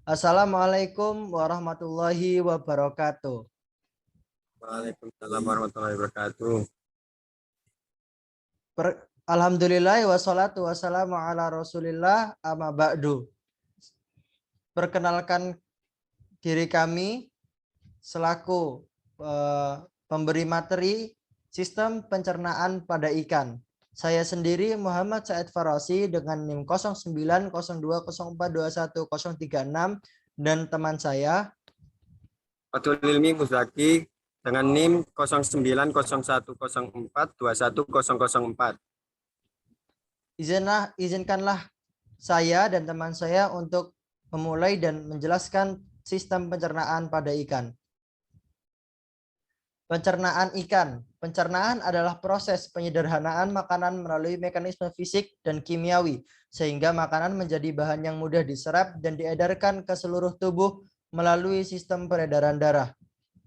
Assalamualaikum warahmatullahi wabarakatuh. Waalaikumsalam warahmatullahi wabarakatuh. Alhamdulillah wassalatu wassalamu ala rasulillah amma ba'du. Perkenalkan diri kami selaku pemberi materi sistem pencernaan pada ikan. Saya sendiri Muhammad Said Farasi dengan NIM 0902042136 dan teman saya Fathul Ilmi Muzaki dengan NIM 0901042104. Izinkanlah saya dan teman saya untuk memulai dan menjelaskan sistem pencernaan pada ikan. Pencernaan ikan. Pencernaan adalah proses penyederhanaan makanan melalui mekanisme fisik dan kimiawi, sehingga makanan menjadi bahan yang mudah diserap dan diedarkan ke seluruh tubuh melalui sistem peredaran darah.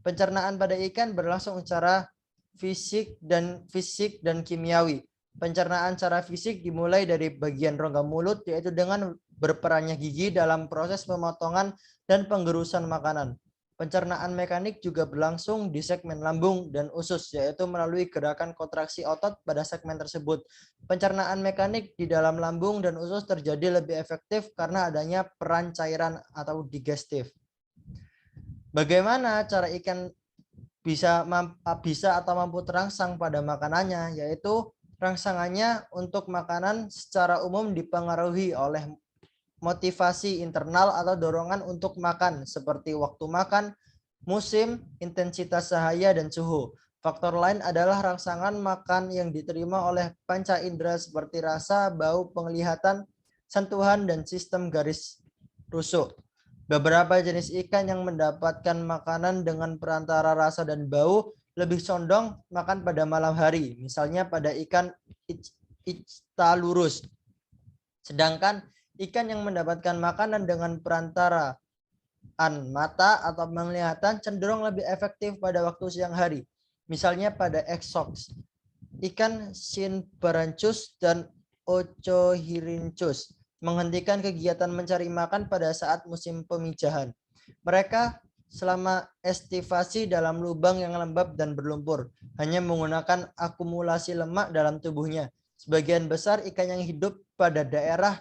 Pencernaan pada ikan berlangsung secara fisik dan kimiawi. Pencernaan secara fisik dimulai dari bagian rongga mulut, yaitu dengan berperannya gigi dalam proses pemotongan dan penggerusan makanan. Pencernaan mekanik juga berlangsung di segmen lambung dan usus, yaitu melalui gerakan kontraksi otot pada segmen tersebut. Pencernaan mekanik di dalam lambung dan usus terjadi lebih efektif karena adanya peran cairan atau digestif. Bagaimana cara ikan bisa atau mampu terangsang pada makanannya, yaitu rangsangannya untuk makanan secara umum dipengaruhi oleh motivasi internal atau dorongan untuk makan seperti waktu makan, musim, intensitas cahaya, dan suhu. Faktor lain adalah rangsangan makan yang diterima oleh panca indera seperti rasa, bau, penglihatan, sentuhan, dan sistem garis rusuk. Beberapa jenis ikan yang mendapatkan makanan dengan perantara rasa dan bau lebih condong makan pada malam hari, misalnya pada ikan Ichthyornis. Sedangkan ikan yang mendapatkan makanan dengan perantaraan mata atau penglihatan cenderung lebih efektif pada waktu siang hari. Misalnya pada Exox, ikan Synbaranchus dan Ochohyrhynchus menghentikan kegiatan mencari makan pada saat musim pemijahan. Mereka selama estivasi dalam lubang yang lembab dan berlumpur, hanya menggunakan akumulasi lemak dalam tubuhnya. Sebagian besar ikan yang hidup pada daerah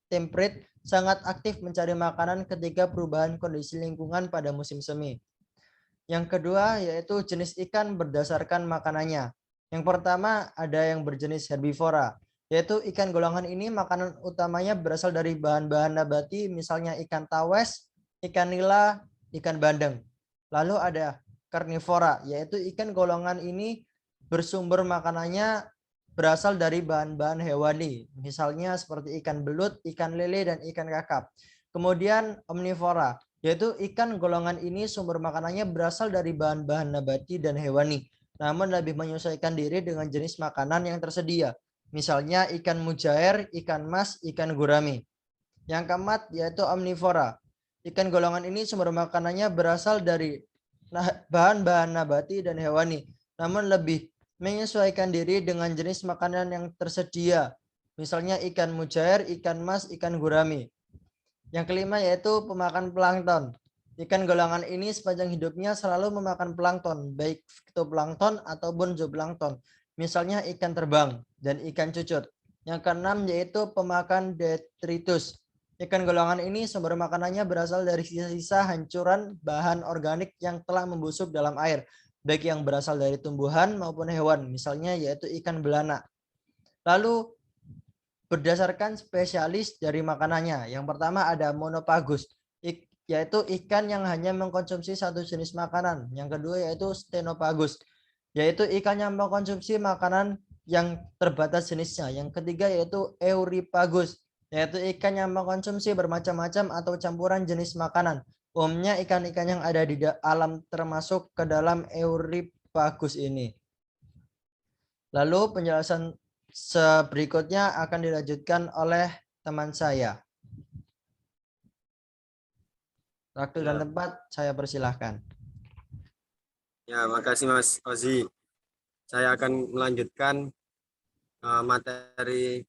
temperate sangat aktif mencari makanan ketika perubahan kondisi lingkungan pada musim semi. Yang kedua yaitu jenis ikan berdasarkan makanannya. Yang pertama ada yang berjenis herbivora, yaitu ikan golongan ini makanan utamanya berasal dari bahan-bahan nabati, misalnya ikan tawes, ikan nila, ikan bandeng. Lalu ada karnivora, yaitu ikan golongan ini bersumber makanannya berasal dari bahan-bahan hewani, misalnya seperti ikan belut, ikan lele, dan ikan kakap. Kemudian omnivora, yaitu ikan golongan ini sumber makanannya berasal dari bahan-bahan nabati dan hewani, namun lebih menyesuaikan diri dengan jenis makanan yang tersedia, misalnya ikan mujair, ikan mas, ikan gurami. Yang keempat yaitu omnivora. Ikan golongan ini sumber makanannya berasal dari bahan-bahan nabati dan hewani, namun lebih menyesuaikan diri dengan jenis makanan yang tersedia, misalnya ikan mujair, ikan mas, ikan gurami. Yang kelima yaitu pemakan plankton. Ikan golongan ini sepanjang hidupnya selalu memakan plankton, baik fitoplankton ataupun zooplankton, misalnya ikan terbang dan ikan cucut. Yang keenam yaitu pemakan detritus. Ikan golongan ini sumber makanannya berasal dari sisa-sisa hancuran bahan organik yang telah membusuk dalam air, baik yang berasal dari tumbuhan maupun hewan, misalnya yaitu ikan belana. Lalu berdasarkan spesialis dari makanannya. Yang pertama ada monopagus, yaitu ikan yang hanya mengkonsumsi satu jenis makanan. Yang kedua yaitu stenopagus, yaitu ikan yang mengkonsumsi makanan yang terbatas jenisnya. Yang ketiga yaitu euripagus, yaitu ikan yang mengkonsumsi bermacam-macam atau campuran jenis makanan. Umumnya ikan-ikan yang ada di alam termasuk ke dalam euripagus ini. Lalu penjelasan berikutnya akan dilanjutkan oleh teman saya. Waktu dan tempat saya persilahkan. Ya, makasih Mas Ozi. Saya akan melanjutkan materi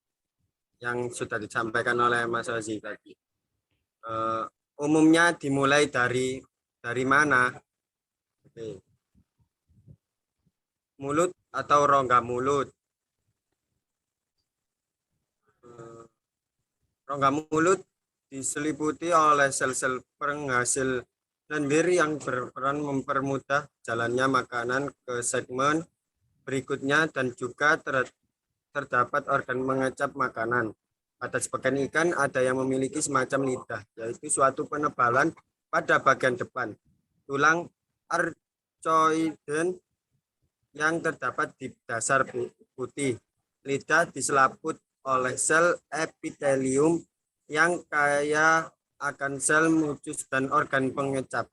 yang sudah disampaikan oleh Mas Ozi tadi. Umumnya dimulai dari mana? Oke. Mulut atau rongga mulut. Rongga mulut diseliputi oleh sel-sel penghasil lendir yang berperan mempermudah jalannya makanan ke segmen berikutnya dan juga terdapat organ mengecap makanan. Pada sebagian ikan ada yang memiliki semacam lidah, yaitu suatu penebalan pada bagian depan tulang archoiden yang terdapat di dasar putih. Lidah diselaput oleh sel epitelium yang kaya akan sel mucus dan organ pengecap.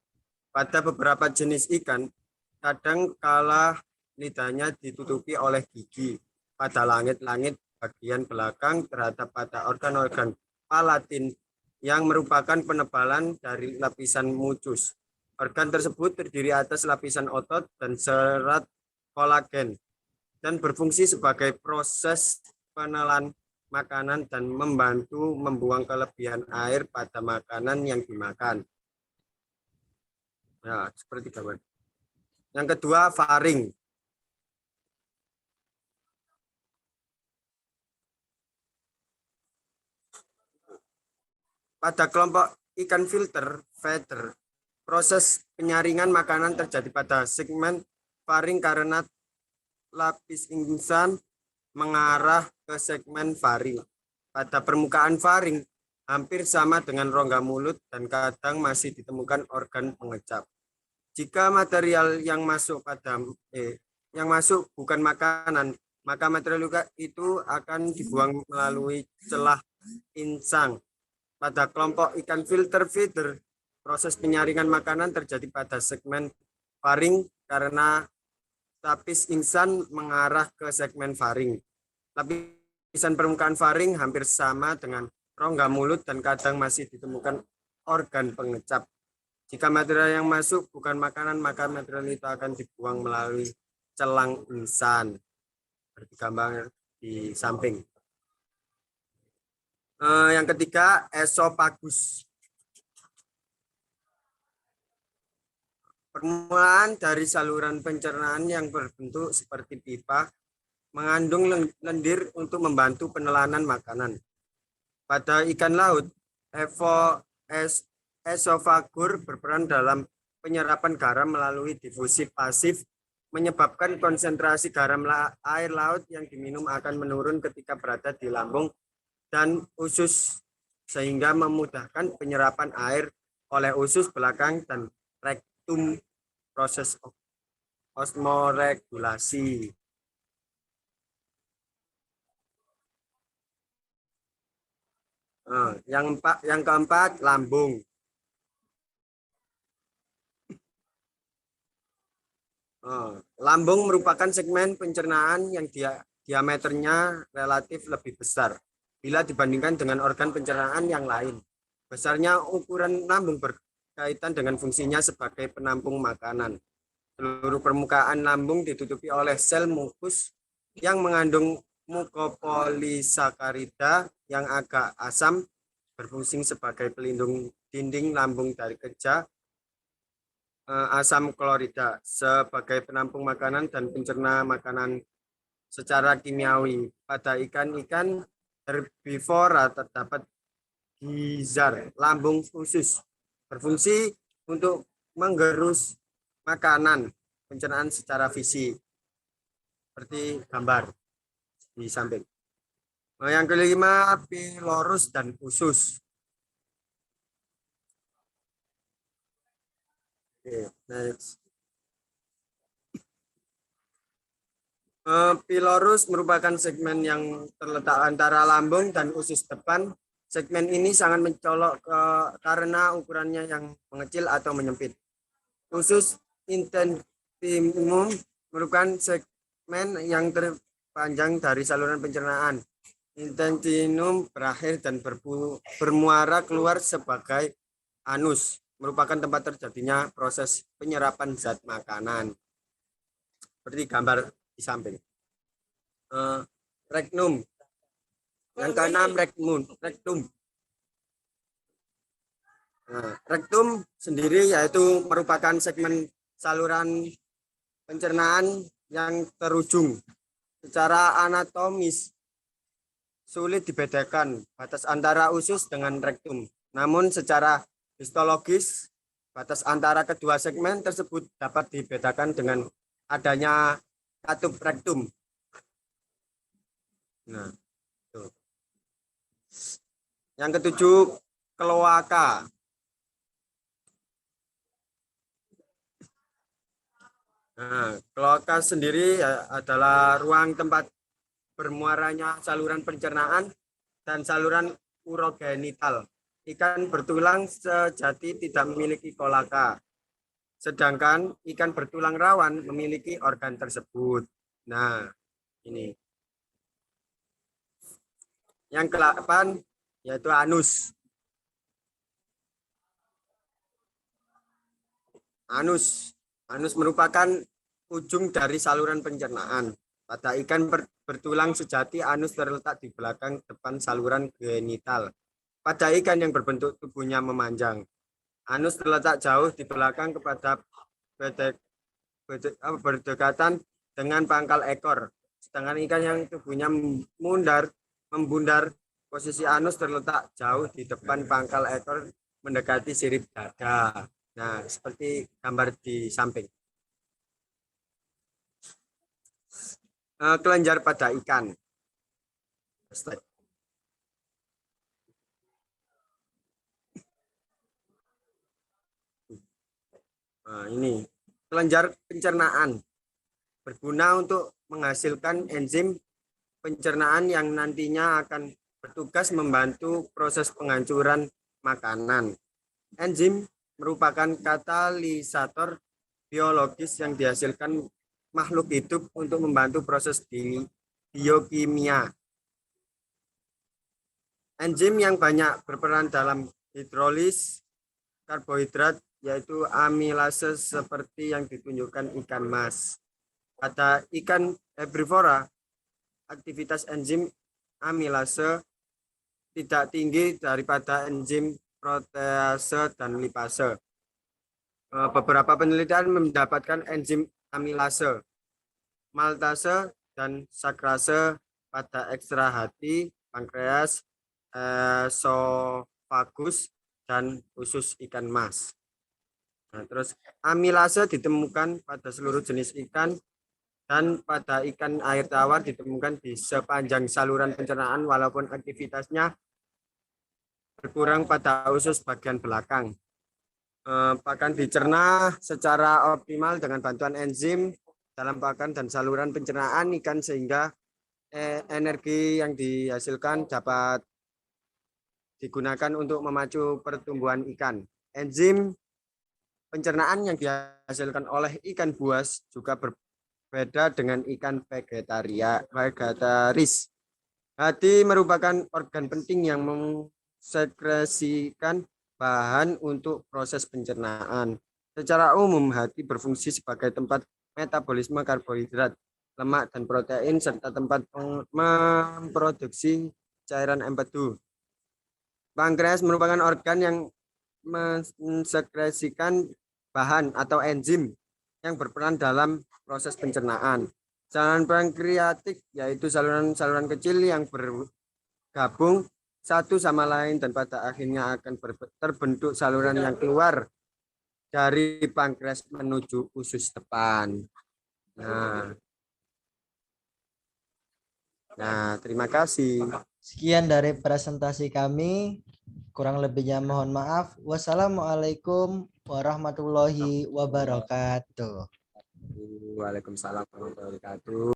Pada beberapa jenis ikan, kadang kala lidahnya ditutupi oleh gigi. Pada langit-langit bagian belakang terhadap pada organ-organ palatin yang merupakan penebalan dari lapisan mucus. Organ tersebut terdiri atas lapisan otot dan serat kolagen dan berfungsi sebagai proses penelan makanan dan membantu membuang kelebihan air pada makanan yang dimakan. Nah, seperti gambar. Yang kedua, faring. Pada kelompok ikan filter, feeder, proses penyaringan makanan terjadi pada segmen faring karena lapis ingusan mengarah ke segmen faring. Pada permukaan faring hampir sama dengan rongga mulut dan kadang masih ditemukan organ pengecap. Jika material yang masuk bukan makanan, maka material itu akan dibuang melalui celah insang. Pada kelompok ikan filter feeder, proses penyaringan makanan terjadi pada segmen faring karena lapis insang mengarah ke segmen faring. Lapisan permukaan faring hampir sama dengan rongga mulut dan kadang masih ditemukan organ pengecap. Jika material yang masuk bukan makanan, maka material itu akan dibuang melalui celang insang. Seperti gambar di samping. Yang ketiga, esofagus. Permulaan dari saluran pencernaan yang berbentuk seperti pipa mengandung lendir untuk membantu penelanan makanan. Pada ikan laut, esofagur berperan dalam penyerapan garam melalui difusi pasif, menyebabkan konsentrasi garam air laut yang diminum akan menurun ketika berada di lambung dan usus sehingga memudahkan penyerapan air oleh usus belakang dan rektum, proses osmoregulasi. Yang keempat, lambung. Lambung merupakan segmen pencernaan yang diameternya relatif lebih besar bila dibandingkan dengan organ pencernaan yang lain. Besarnya ukuran lambung berkaitan dengan fungsinya sebagai penampung makanan. Seluruh permukaan lambung ditutupi oleh sel mukus yang mengandung mukopolisakarida yang agak asam, berfungsi sebagai pelindung dinding lambung dari kerja asam klorida sebagai penampung makanan dan pencerna makanan secara kimiawi. Pada ikan-ikan herbivora terdapat gizar lambung khusus berfungsi untuk menggerus makanan pencernaan secara fisik seperti gambar di samping. Yang kelima, pilorus dan usus. Oke, next. Pilorus merupakan segmen yang terletak antara lambung dan usus depan. Segmen ini sangat mencolok karena ukurannya yang mengecil atau menyempit. Usus intentimum merupakan segmen yang terpanjang dari saluran pencernaan. Intentinum berakhir dan bermuara keluar sebagai anus, merupakan tempat terjadinya proses penyerapan zat makanan. Seperti gambar di samping. Rektum. Yang keenam, rektum. Nah, rektum sendiri yaitu merupakan segmen saluran pencernaan yang terujung. Secara anatomis sulit dibedakan batas antara usus dengan rektum. Namun secara histologis batas antara kedua segmen tersebut dapat dibedakan dengan adanya katup rektum. Nah, tuh. Yang ketujuh, kloaka. Nah, kloaka sendiri adalah ruang tempat bermuaranya saluran pencernaan dan saluran urogenital. Ikan bertulang sejati tidak memiliki kloaka, sedangkan ikan bertulang rawan memiliki organ tersebut. Nah, ini. Yang ke-8 yaitu anus. Anus merupakan ujung dari saluran pencernaan. Pada ikan bertulang sejati, anus terletak di belakang depan saluran genital. Pada ikan yang berbentuk tubuhnya memanjang, anus terletak jauh di belakang kepada berdekatan dengan pangkal ekor. Sedangkan ikan yang tubuhnya membundar, posisi anus terletak jauh di depan pangkal ekor mendekati sirip dada. Nah, seperti gambar di samping. Kelenjar pada ikan. Nah, ini kelenjar pencernaan berguna untuk menghasilkan enzim pencernaan yang nantinya akan bertugas membantu proses penghancuran makanan. Enzim merupakan katalisator biologis yang dihasilkan makhluk hidup untuk membantu proses biokimia. Enzim yang banyak berperan dalam hidrolis karbohidrat yaitu amilase seperti yang ditunjukkan ikan mas. Pada ikan herbivora, aktivitas enzim amilase tidak tinggi daripada enzim protease dan lipase. Beberapa penelitian mendapatkan enzim amilase, maltase, dan sakrase pada ekstra hati, pankreas, esofagus, dan usus ikan mas. Nah, terus amilase ditemukan pada seluruh jenis ikan dan pada ikan air tawar ditemukan di sepanjang saluran pencernaan walaupun aktivitasnya berkurang pada usus bagian belakang. Pakan dicerna secara optimal dengan bantuan enzim dalam pakan dan saluran pencernaan ikan sehingga energi yang dihasilkan dapat digunakan untuk memacu pertumbuhan ikan. Enzim pencernaan yang dihasilkan oleh ikan buas juga berbeda dengan ikan vegetaris. Hati merupakan organ penting yang mensekresikan bahan untuk proses pencernaan. Secara umum, hati berfungsi sebagai tempat metabolisme karbohidrat, lemak, dan protein, serta tempat memproduksi cairan empedu. Pankreas merupakan organ yang mensekresikan bahan atau enzim yang berperan dalam proses pencernaan. Saluran pankreatik yaitu saluran-saluran kecil yang bergabung satu sama lain dan pada akhirnya akan terbentuk saluran yang keluar dari pankreas menuju usus depan. Nah, terima kasih. Sekian dari presentasi kami. Kurang lebihnya mohon maaf. Wassalamualaikum warahmatullahi wabarakatuh. Waalaikumsalam warahmatullahi wabarakatuh.